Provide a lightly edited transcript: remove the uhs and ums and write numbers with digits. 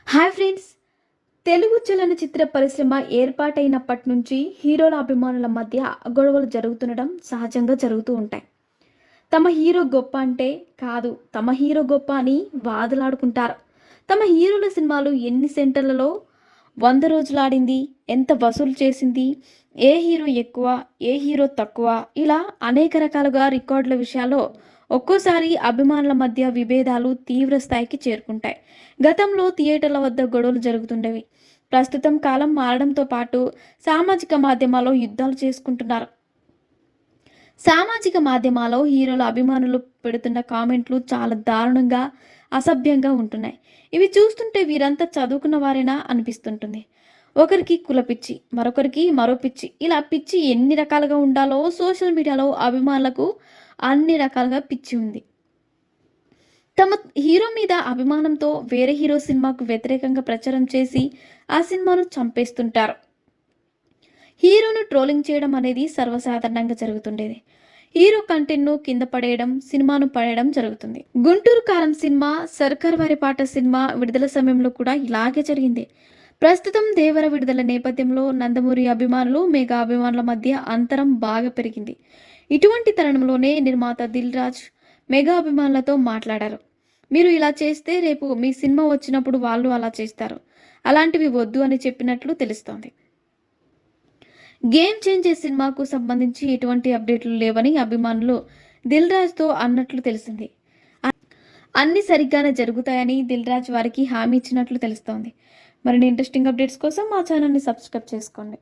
Hi friends. Telugu చలనచిత్ర పరిశ్రమ ఏర్పాటైనప్పటి నుంచి హీరోల అభిమానుల మధ్య గొడవలు జరుగుతుండడం సహజంగా జరుగుతూ ఉంటాయి. తమ హీరో గొప్ప అంటే కాదు, తమ హీరో గొప్ప అని వాదులాడుకుంటారు. తమ హీరోల సినిమాలు ఎన్ని సెంటర్లలో 100 రోజులు ఆడింది, ఎంత వసూలు చేసింది, ఏ హీరో ఎక్కువ, ఏ హీరో తక్కువ, ఇలా అనేక రకాలుగా రికార్డుల విషయాల్లో ఒక్కోసారి అభిమానుల మధ్య విభేదాలు తీవ్ర స్థాయికి చేరుకుంటాయి. గతంలో థియేటర్ల వద్ద గొడవలు జరుగుతుండేవి. ప్రస్తుతం కాలం మారడంతో పాటు సామాజిక మాధ్యమాల్లో యుద్ధాలు చేసుకుంటున్నారు. సామాజిక మాధ్యమాల్లో హీరోల అభిమానులు పెడుతున్న కామెంట్లు చాలా దారుణంగా, అసభ్యంగా ఉంటున్నాయి. ఇవి చూస్తుంటే వీరంతా చదువుకున్న వారేనా అనిపిస్తుంటుంది. ఒకరికి కుల పిచ్చి, మరొకరికి మరో పిచ్చి, ఇలా పిచ్చి ఎన్ని రకాలుగా ఉండాలో సోషల్ మీడియాలో అభిమానులకు అన్ని రకాలుగా పిచ్చి ఉంది. తమ హీరో మీద అభిమానంతో వేరే హీరో సినిమాకు వ్యతిరేకంగా ప్రచారం చేసి ఆ సినిమాను చంపేస్తుంటారు. హీరోను ట్రోలింగ్ చేయడం అనేది సర్వసాధారణంగా జరుగుతుండేది. హీరో కంటెంట్ను కింద పడేయడం, సినిమాను పడేయడం జరుగుతుంది. గుంటూరు కారం సినిమా, సర్కార్ వారి పాట సినిమా విడుదల సమయంలో కూడా ఇలాగే జరిగింది. ప్రస్తుతం దేవర విడుదల నేపథ్యంలో నందమూరి అభిమానులు, మెగా అభిమానుల మధ్య అంతరం బాగా పెరిగింది. ఇటువంటి తరుణంలోనే నిర్మాత దిల్ రాజు మెగా అభిమానులతో మాట్లాడారు. మీరు ఇలా చేస్తే రేపు మీ సినిమా వచ్చినప్పుడు వాళ్ళు అలా చేస్తారు, అలాంటివి వద్దు అని చెప్పినట్లు తెలుస్తోంది. గేమ్ చేంజర్ సినిమాకు సంబంధించి ఎటువంటి అప్డేట్లు లేవని అభిమానులు దిల్ రాజుతో అన్నట్లు తెలిసింది. అన్ని సరిగ్గానే జరుగుతాయని దిల్ రాజు వారికి హామీ ఇచ్చినట్లు తెలుస్తోంది. మరిన్ని ఇంట్రెస్టింగ్ అప్డేట్స్ కోసం మా ఛానల్ని సబ్స్క్రైబ్ చేసుకోండి.